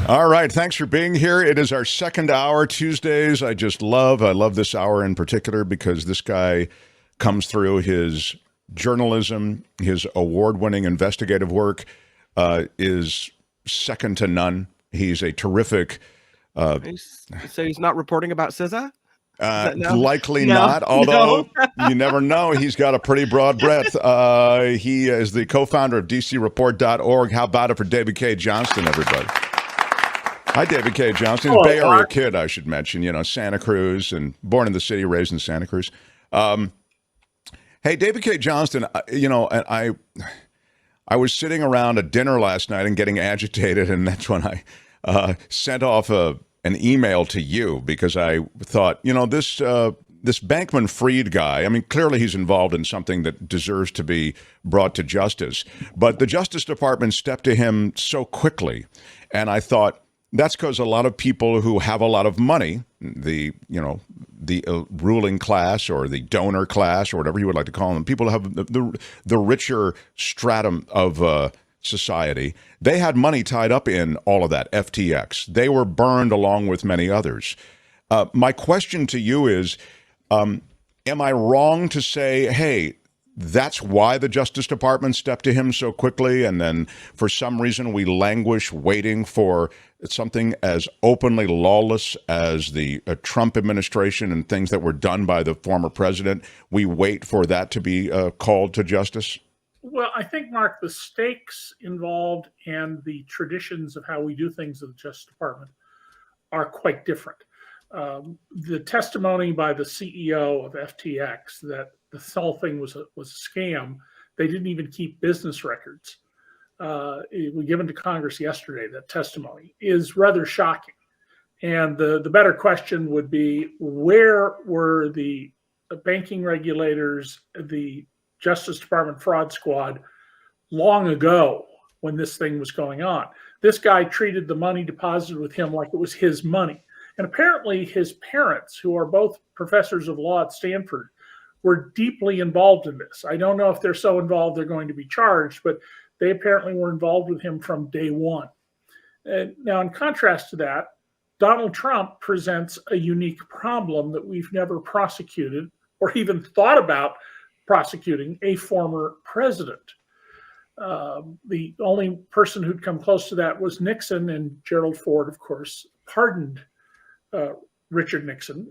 All right, thanks for being here. It is our second hour, Tuesdays. I love this hour in particular because this guy comes through his journalism, his award-winning investigative work is second to none. He's a terrific. So he's not reporting about SZA? Likely No, not, although no. you never know. He's got a pretty broad breadth. He is the co-founder of DCReport.org. How about it for David Cay Johnston, everybody? Hi, David Cay Johnston. He's a Bay Area kid, I should mention, Santa Cruz, and born in the city, raised in Santa Cruz. Hey, David Cay Johnston, and I was sitting around a dinner last night and getting agitated, and that's when I sent off an email to you because I thought, this Bankman-Fried guy, I mean, clearly he's involved in something that deserves to be brought to justice. But the Justice Department stepped to him so quickly, and I thought, that's because a lot of people who have a lot of money, the ruling class or the donor class or whatever you would like to call them, people who have the richer stratum of society, they had money tied up in all of that FTX. They were burned along with many others. My question to you is, am I wrong to say, hey, that's why the Justice Department stepped to him so quickly, and then for some reason we languish waiting for something as openly lawless as the Trump administration and things that were done by the former president? We wait for that to be called to justice? Well, I think, Mark, the stakes involved and the traditions of how we do things at the Justice Department are quite different. The testimony by the CEO of FTX that the whole thing was a scam, they didn't even keep business records. It was given to Congress yesterday, that testimony, is rather shocking. And the better question would be, where were the banking regulators, the Justice Department fraud squad long ago when this thing was going on? This guy treated the money deposited with him like it was his money. And apparently his parents, who are both professors of law at Stanford, were deeply involved in this. I don't know if they're so involved they're going to be charged, but they apparently were involved with him from day one. And now, in contrast to that, Donald Trump presents a unique problem that we've never prosecuted or even thought about prosecuting a former president. The only person who'd come close to that was Nixon, and Gerald Ford, of course, pardoned Richard Nixon.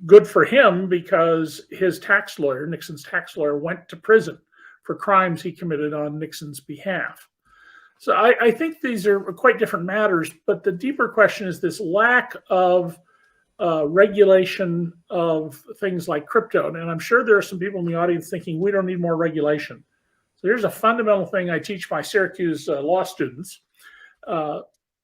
Good for him, because his tax lawyer, Nixon's tax lawyer, went to prison for crimes he committed on Nixon's behalf. So I think these are quite different matters, but the deeper question is this lack of regulation of things like crypto. And I'm sure there are some people in the audience thinking we don't need more regulation. So here's a fundamental thing I teach my Syracuse law students.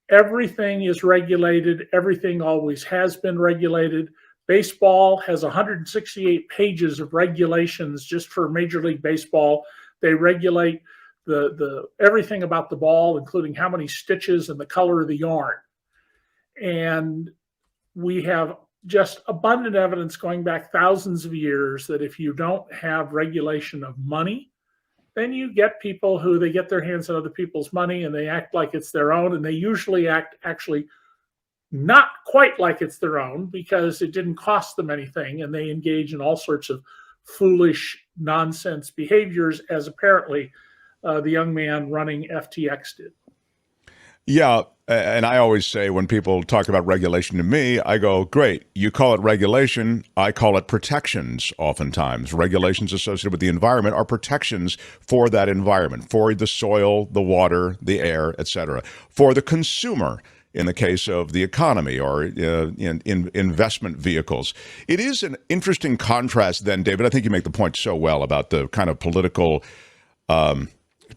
Everything is regulated. Everything always has been regulated. Baseball has 168 pages of regulations just for Major League Baseball. They regulate the everything about the ball, including how many stitches and the color of the yarn. And we have just abundant evidence going back thousands of years that if you don't have regulation of money, then you get people who they get their hands on other people's money and they act like it's their own, and they usually act actually not quite like it's their own because it didn't cost them anything, and they engage in all sorts of foolish nonsense behaviors, as apparently the young man running FTX did. Yeah, and I always say when people talk about regulation to me, I go, great, you call it regulation, I call it protections oftentimes. Regulations associated with the environment are protections for that environment, for the soil, the water, the air, etc. For the consumer, in the case of the economy or in investment vehicles. It is an interesting contrast then, David. I think you make the point so well about the kind of political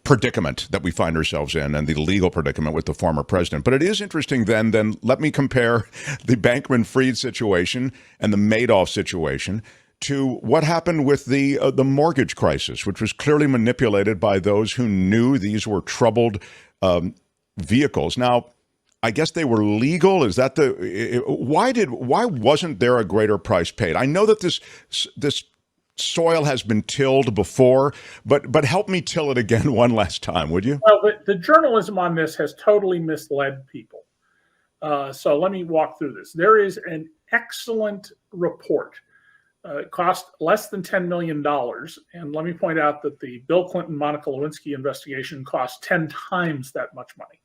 predicament that we find ourselves in and the legal predicament with the former president. But it is interesting then let me compare the Bankman-Fried situation and the Madoff situation to what happened with the mortgage crisis, which was clearly manipulated by those who knew these were troubled vehicles. Now, I guess they were legal. Is that why wasn't there a greater price paid? I know that this soil has been tilled before, but help me till it again one last time, would you? Well, the journalism on this has totally misled people. So let me walk through this. There is an excellent report. It cost less than $10 million. And let me point out that the Bill Clinton Monica Lewinsky investigation cost 10 times that much money.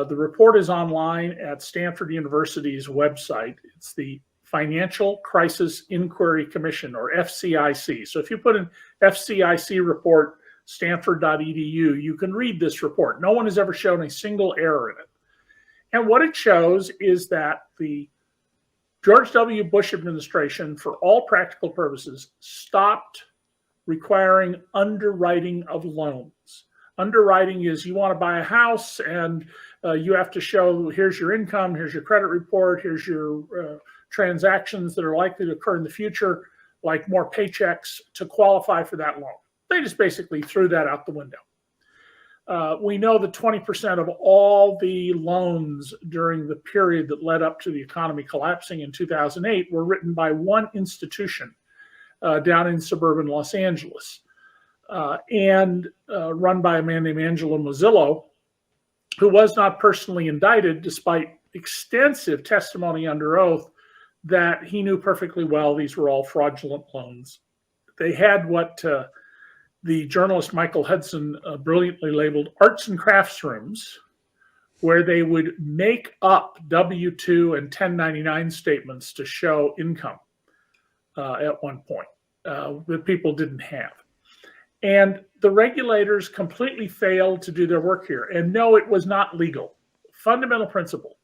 The report is online at Stanford University's website. It's the Financial Crisis Inquiry Commission, or FCIC. So if you put in FCIC report, stanford.edu, you can read this report. No one has ever shown a single error in it. And what it shows is that the George W. Bush administration, for all practical purposes, stopped requiring underwriting of loans. Underwriting is you want to buy a house and you have to show, here's your income, here's your credit report, here's your transactions that are likely to occur in the future, like more paychecks to qualify for that loan. They just basically threw that out the window. We know that 20% of all the loans during the period that led up to the economy collapsing in 2008 were written by one institution down in suburban Los Angeles and run by a man named Angelo Mozillo, who was not personally indicted despite extensive testimony under oath that he knew perfectly well these were all fraudulent loans. They had what the journalist Michael Hudson brilliantly labeled arts and crafts rooms, where they would make up W-2 and 1099 statements to show income at one point that people didn't have. And the regulators completely failed to do their work here. And no, it was not legal. Fundamental principle.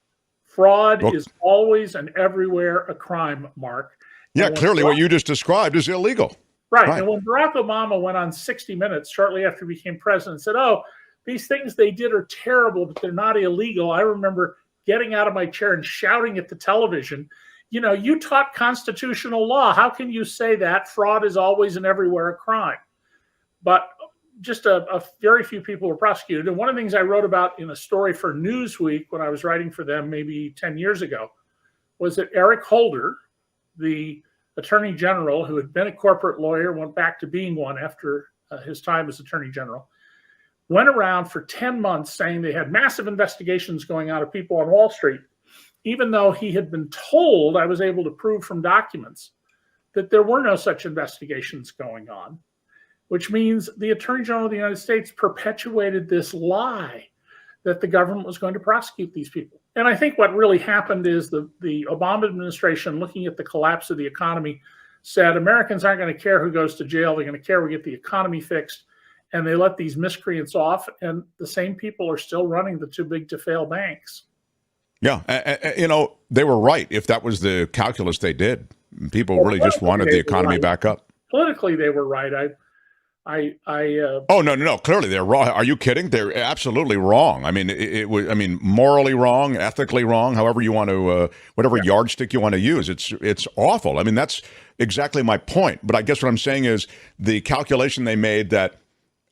Fraud is always and everywhere a crime, Mark. Yeah, clearly what you just described is illegal. Right. And when Barack Obama went on 60 Minutes shortly after he became president and said, oh, these things they did are terrible, but they're not illegal, I remember getting out of my chair and shouting at the television, you know, you taught constitutional law. How can you say that? Fraud is always and everywhere a crime. But just a very few people were prosecuted. And one of the things I wrote about in a story for Newsweek when I was writing for them maybe 10 years ago was that Eric Holder, the attorney general who had been a corporate lawyer, went back to being one after his time as attorney general, went around for 10 months saying they had massive investigations going on of people on Wall Street, even though he had been told, I was able to prove from documents, that there were no such investigations going on, which means the attorney general of the United States perpetuated this lie that the government was going to prosecute these people. And I think what really happened is the Obama administration, looking at the collapse of the economy, said Americans aren't going to care who goes to jail. They're going to care we get the economy fixed. And they let these miscreants off. And the same people are still running the too big to fail banks. Yeah. You know, they were right if that was the calculus they did. People really just wanted the economy back up. Politically, they were right. Oh, no. Clearly, they're wrong. Are you kidding? They're absolutely wrong. I mean, it was. I mean, morally wrong, ethically wrong. However you want to, whatever yardstick you want to use. It's awful. I mean, that's exactly my point. But I guess what I'm saying is the calculation they made that,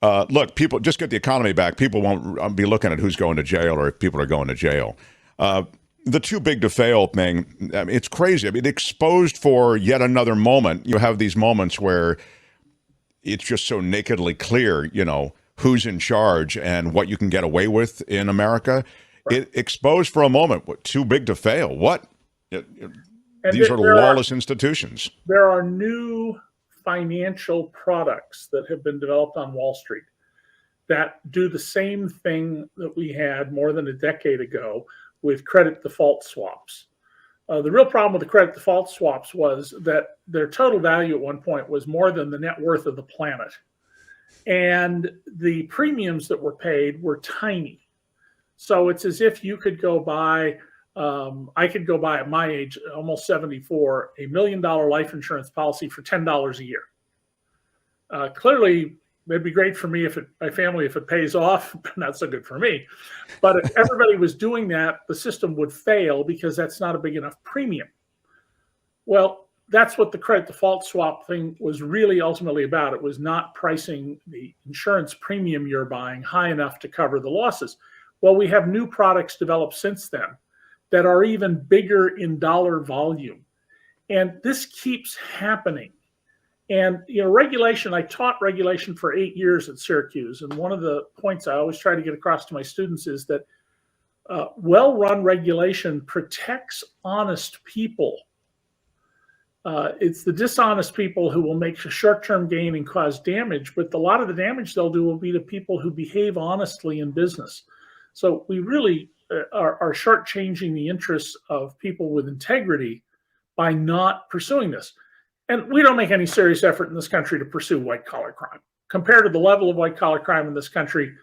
look, people just get the economy back. People won't be looking at who's going to jail or if people are going to jail. The too big to fail thing. I mean, it's crazy. I mean, exposed for yet another moment. You have these moments where it's just so nakedly clear, you know, who's in charge and what you can get away with in America. Right. It exposed for a moment, what, too big to fail. What? These are lawless institutions. There are new financial products that have been developed on Wall Street that do the same thing that we had more than a decade ago with credit default swaps. The real problem with the credit default swaps was that their total value at one point was more than the net worth of the planet. And the premiums that were paid were tiny. So it's as if you could go buy, I could go buy at my age, almost 74, $1 million life insurance policy for $10 a year. Clearly, it'd be great for me my family if it pays off, but not so good for me. But if everybody was doing that, the system would fail because that's not a big enough premium. Well, that's what the credit default swap thing was really ultimately about. It was not pricing the insurance premium you're buying high enough to cover the losses. Well, we have new products developed since then that are even bigger in dollar volume. And this keeps happening. And, you know, regulation, I taught regulation for 8 years at Syracuse. And one of the points I always try to get across to my students is that Well-run regulation protects honest people. It's the dishonest people who will make a short-term gain and cause damage, but a lot of the damage they'll do will be to people who behave honestly in business. So we really are shortchanging the interests of people with integrity by not pursuing this. And we don't make any serious effort in this country to pursue white-collar crime. Compared to the level of white-collar crime in this country,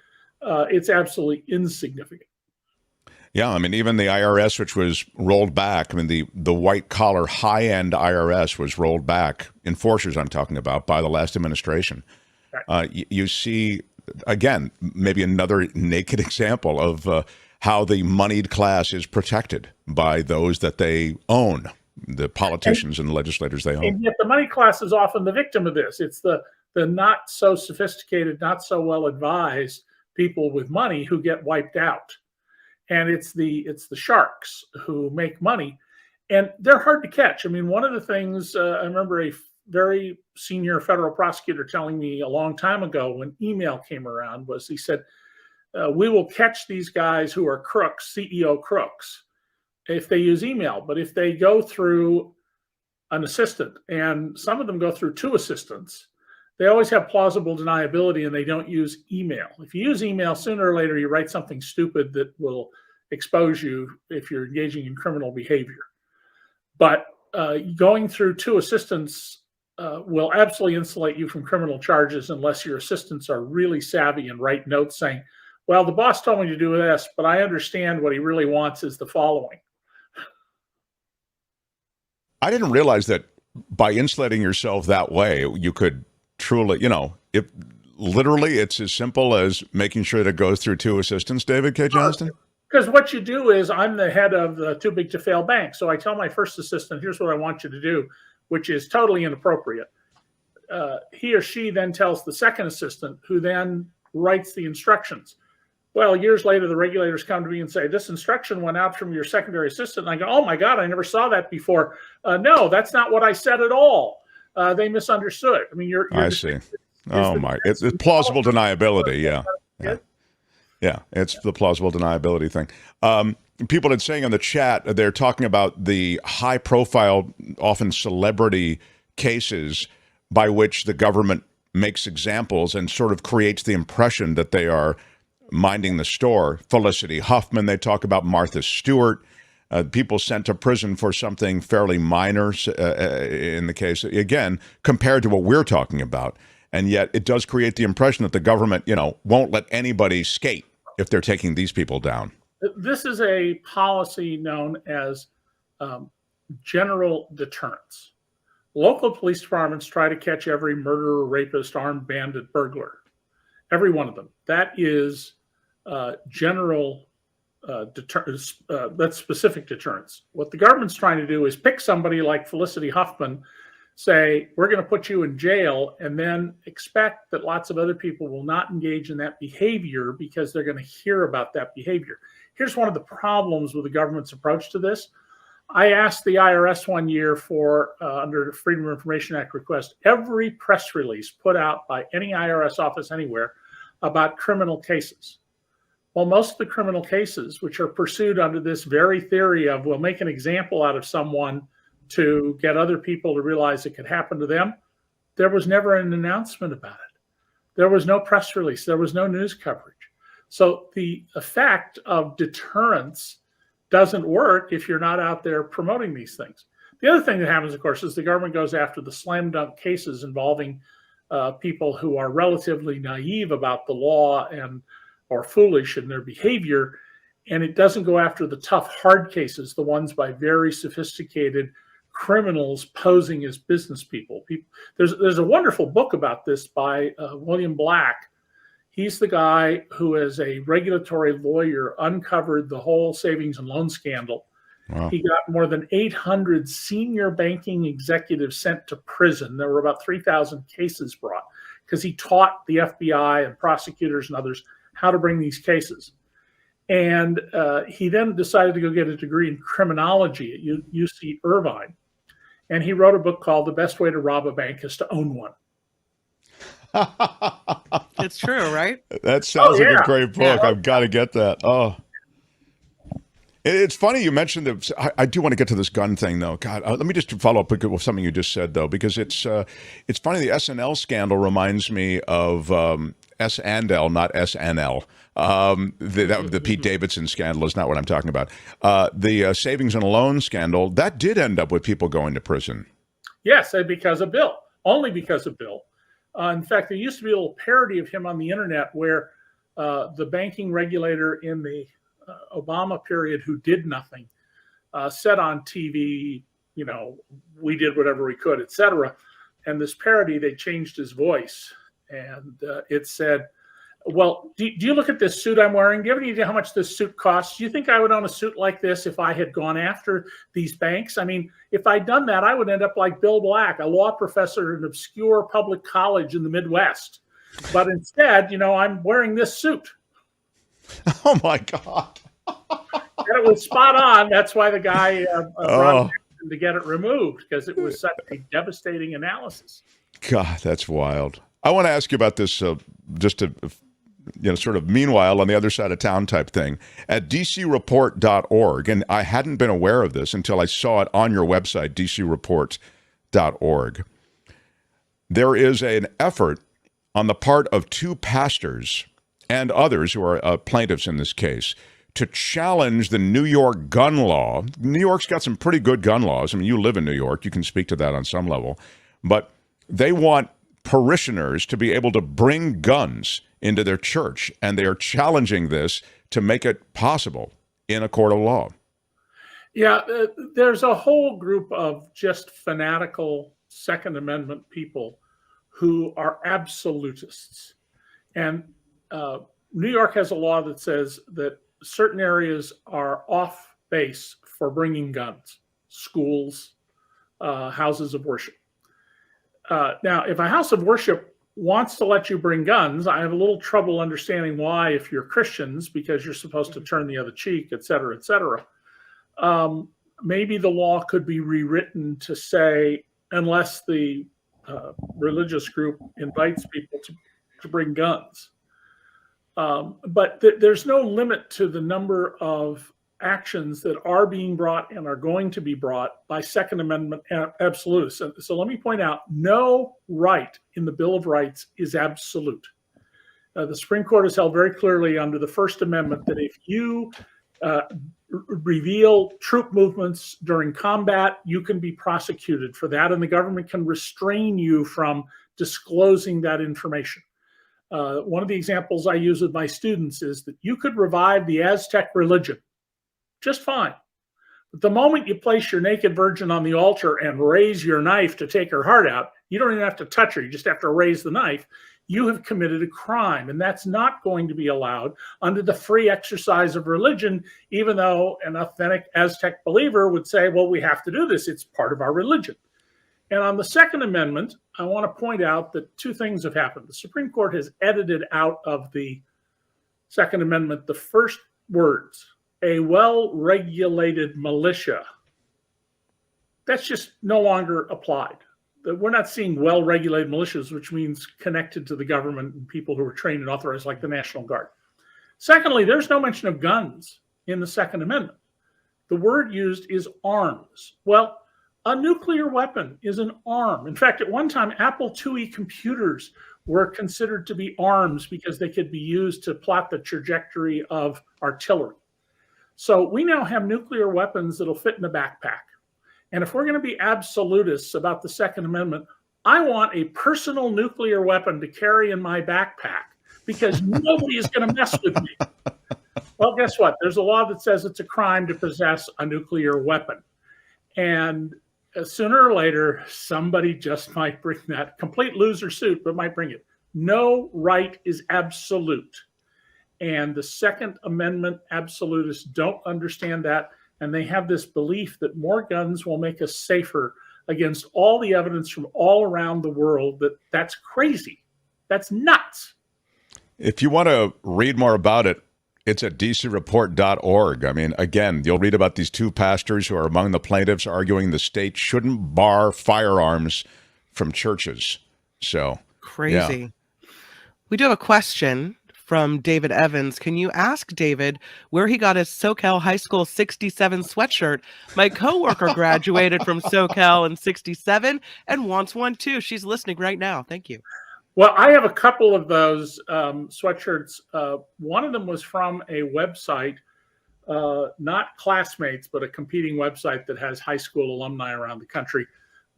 it's absolutely insignificant. Yeah, I mean, even the IRS, which was rolled back, I mean, the white-collar, high-end IRS was rolled back, enforcers I'm talking about, by the last administration. You see, again, maybe another naked example of how the moneyed class is protected by those that they own, the politicians and the legislators they own. And yet the money class is often the victim of this. It's the not so sophisticated, not so well advised people with money who get wiped out. And it's the sharks who make money, and they're hard to catch. I mean, one of the things I remember a very senior federal prosecutor telling me a long time ago when email came around was he said, we will catch these guys who are crooks, CEO crooks, if they use email. But if they go through an assistant, and some of them go through two assistants, they always have plausible deniability and they don't use email. If you use email, sooner or later, you write something stupid that will expose you if you're engaging in criminal behavior. But going through two assistants will absolutely insulate you from criminal charges unless your assistants are really savvy and write notes saying, well, the boss told me to do this, but I understand what he really wants is the following. I didn't realize that by insulating yourself that way, you could truly, if literally it's as simple as making sure that it goes through two assistants, David Cay Johnston? Because what you do is, I'm the head of the too big to fail bank. So I tell my first assistant, here's what I want you to do, which is totally inappropriate. He or she then tells the second assistant, who then writes the instructions. Well, years later, the regulators come to me and say, this instruction went out from your secondary assistant. And I go, oh my God, I never saw that before. No, that's not what I said at all. They misunderstood. I mean, I see. It's plausible deniability. Yeah, it's the plausible deniability thing. People are saying in the chat, they're talking about the high-profile, often celebrity cases by which the government makes examples and sort of creates the impression that they are minding the store. Felicity Huffman, they talk about Martha Stewart. People sent to prison for something fairly minor in the case, again, compared to what we're talking about. And yet it does create the impression that the government, won't let anybody skate if they're taking these people down. This is a policy known as general deterrence. Local police departments try to catch every murderer, rapist, armed bandit, burglar. Every one of them. That is general deterrence. That's specific deterrence. What the government's trying to do is pick somebody like Felicity Huffman, say, we're going to put you in jail, and then expect that lots of other people will not engage in that behavior because they're going to hear about that behavior. Here's one of the problems with the government's approach to this. I asked the IRS one year for, under the Freedom of Information Act request, every press release put out by any IRS office anywhere about criminal cases. Well, most of the criminal cases, which are pursued under this very theory of we'll make an example out of someone to get other people to realize it could happen to them, there was never an announcement about it. There was no press release. There was no news coverage. So the effect of deterrence doesn't work if you're not out there promoting these things. The other thing that happens, of course, is the government goes after the slam dunk cases involving people who are relatively naive about the law or foolish in their behavior, and it doesn't go after the tough, hard cases, the ones by very sophisticated criminals posing as business people. There's a wonderful book about this by William Black. He's the guy who, as a regulatory lawyer, uncovered the whole savings and loan scandal. Wow. He got more than 800 senior banking executives sent to prison. There were about 3,000 cases brought because he taught the FBI and prosecutors and others how to bring these cases. And he then decided to go get a degree in criminology at UC Irvine. And he wrote a book called The Best Way to Rob a Bank is to Own One. It's true, right? That sounds like a great book. I've got to get that. Oh, It's funny you mentioned that. I do want to get to this gun thing, though. God, let me just follow up with something you just said, though, because it's funny. The SNL scandal reminds me of S&L, not SNL. The Pete Davidson scandal is not what I'm talking about. The savings and loan scandal, that did end up with people going to prison. Yes, and because of Bill. Only because of Bill. In fact, there used to be a little parody of him on the internet where the banking regulator in the Obama period who did nothing said on TV, we did whatever we could, etc. And this parody, they changed his voice. And it said, well, do you look at this suit I'm wearing? Do you have any idea how much this suit costs? Do you think I would own a suit like this if I had gone after these banks? I mean, if I'd done that, I would end up like Bill Black, a law professor at an obscure public college in the Midwest. But instead, I'm wearing this suit. Oh, my God. And it was spot on. That's why the guy brought to get it removed, because it was such a devastating analysis. God, that's wild. I want to ask you about this just to, sort of meanwhile on the other side of town type thing. At dcreport.org, and I hadn't been aware of this until I saw it on your website, dcreport.org. There is an effort on the part of two pastors and others who are plaintiffs in this case to challenge the New York gun law. New York's got some pretty good gun laws. I mean, you live in New York. You can speak to that on some level. But they want parishioners to be able to bring guns into their church, and they are challenging this to make it possible in a court of law. Yeah, there's a whole group of just fanatical Second Amendment people who are absolutists. And New York has a law that says that certain areas are off base for bringing guns, schools, houses of worship. Now, if a house of worship wants to let you bring guns, I have a little trouble understanding why, if you're Christians, because you're supposed to turn the other cheek, et cetera, et cetera. Maybe the law could be rewritten to say, unless the religious group invites people to bring guns. But there's no limit to the number of actions that are being brought and are going to be brought by Second Amendment absolutists. So let me point out, no right in the Bill of Rights is absolute. The Supreme Court has held very clearly under the First Amendment that if you reveal troop movements during combat, you can be prosecuted for that, and the government can restrain you from disclosing that information. One of the examples I use with my students is that you could revive the Aztec religion just fine. But the moment you place your naked virgin on the altar and raise your knife to take her heart out, you don't even have to touch her. You just have to raise the knife. You have committed a crime, and that's not going to be allowed under the free exercise of religion, even though an authentic Aztec believer would say, well, we have to do this. It's part of our religion. And on the Second Amendment, I want to point out that two things have happened. The Supreme Court has edited out of the Second Amendment the first words, a well-regulated militia. That's just no longer applied. We're not seeing well-regulated militias, which means connected to the government and people who are trained and authorized, like the National Guard. Secondly, there's no mention of guns in the Second Amendment. The word used is arms. Well, a nuclear weapon is an arm. In fact, at one time, Apple IIe computers were considered to be arms because they could be used to plot the trajectory of artillery. So we now have nuclear weapons that'll fit in a backpack. And if we're going to be absolutists about the Second Amendment, I want a personal nuclear weapon to carry in my backpack because nobody is going to mess with me. Well, guess what? There's a law that says it's a crime to possess a nuclear weapon. And sooner or later, somebody just might bring that complete loser suit, but might bring it. No right is absolute. And the Second Amendment absolutists don't understand that. And they have this belief that more guns will make us safer against all the evidence from all around the world. That's crazy. That's nuts. If you want to read more about it, it's at dcreport.org. I mean, again, you'll read about these two pastors who are among the plaintiffs arguing the state shouldn't bar firearms from churches. So crazy. Yeah. We do have a question from David Evans. Can you ask David where he got his SoCal High School 67 sweatshirt? My coworker graduated from SoCal in 67 and wants one too. She's listening right now. Thank you. Well, I have a couple of those sweatshirts. One of them was from a website, not Classmates, but a competing website that has high school alumni around the country.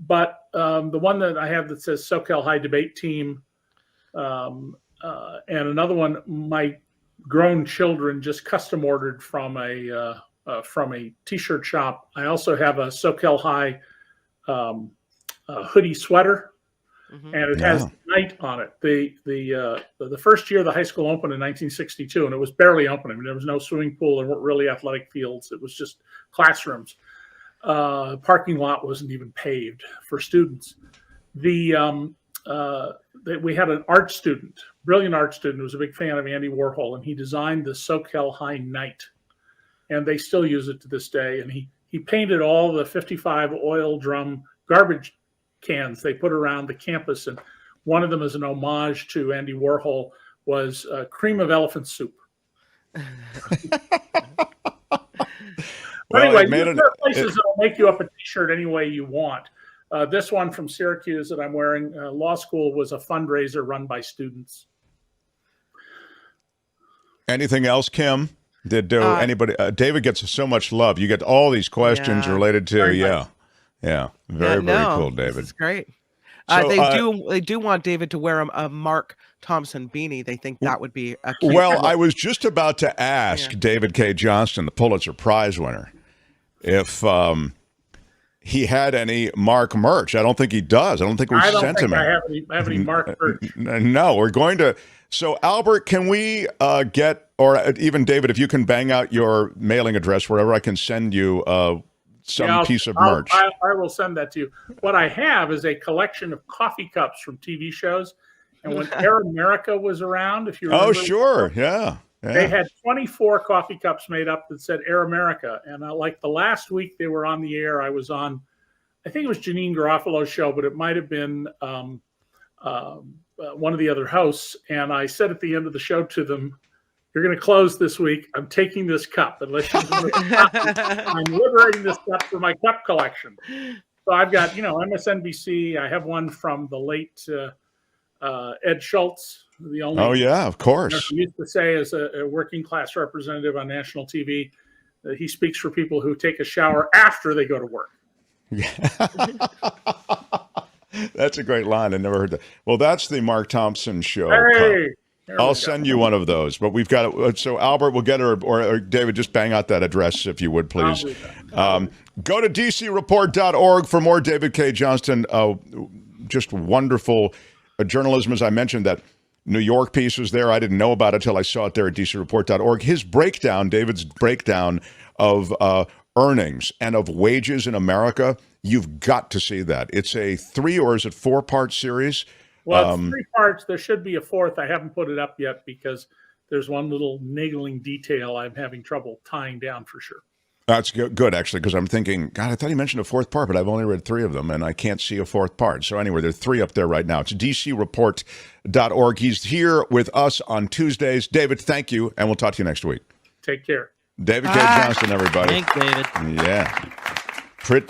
But the one that I have that says SoCal High Debate Team, and another one, my grown children just custom ordered from a t-shirt shop. I also have a SoCal High hoodie sweater, and it has night on it. The first year the high school opened in 1962, and it was barely open. I mean, there was no swimming pool. There weren't really athletic fields. It was just classrooms. Parking lot wasn't even paved for students. We had an art student, brilliant art student, who was a big fan of Andy Warhol, and he designed the SoCal High Night, and they still use it to this day. And he painted all the 55 oil drum garbage cans they put around the campus, and one of them, as an homage to Andy Warhol, was cream of elephant soup. Well, anyway, there are places that will make you up a t-shirt any way you want. This one from Syracuse that I'm wearing, law school, was a fundraiser run by students. Anything else, Kim? Did anybody? David gets so much love. You get all these questions related to very cool, David. This is great. So, they do want David to wear a Mark Thompson beanie. They think that would be a cute Well, I was just about to ask David Cay Johnston, the Pulitzer Prize winner, if he had any Mark merch. I don't think he does. I don't think we sent him. I have any Mark merch. No, we're going to. So, Albert, can we get, or even David, if you can bang out your mailing address wherever I can send you some piece of merch. I will send that to you. What I have is a collection of coffee cups from TV shows. And when Air America was around, if you remember. Oh, sure. Yeah. They had 24 coffee cups made up that said Air America. And like the last week they were on the air, I was on, I think it was Janine Garofalo's show, but it might have been one of the other hosts. And I said at the end of the show to them, "You're going to close this week. I'm taking this cup. Unless you I'm liberating this cup for my cup collection." So I've got, MSNBC. I have one from the late Ed Schultz, the only. Oh yeah, of course. He used to say, as a working class representative on national TV, that he speaks for people who take a shower after they go to work. That's a great line. I never heard that. Well, that's the Mark Thompson show. Hey. I'll send you one of those, but we've got it. So Albert will get it, or David, just bang out that address if you would, please. Go to dcreport.org for more David Cay Johnston. Just wonderful journalism. As I mentioned, that New York piece was there. I didn't know about it till I saw it there at dcreport.org. His breakdown, David's breakdown of earnings and of wages in America, you've got to see that. It's a 3 or is it 4-part series? Well, it's 3 parts. There should be a 4th. I haven't put it up yet because there's one little niggling detail I'm having trouble tying down for sure. That's good, actually, because I'm thinking, God, I thought he mentioned a 4th part, but I've only read 3 of them, and I can't see a 4th part. So anyway, there are 3 up there right now. It's dcreport.org. He's here with us on Tuesdays. David, thank you, and we'll talk to you next week. Take care. David Cay Johnston, everybody. Thanks, David. Yeah. Pretty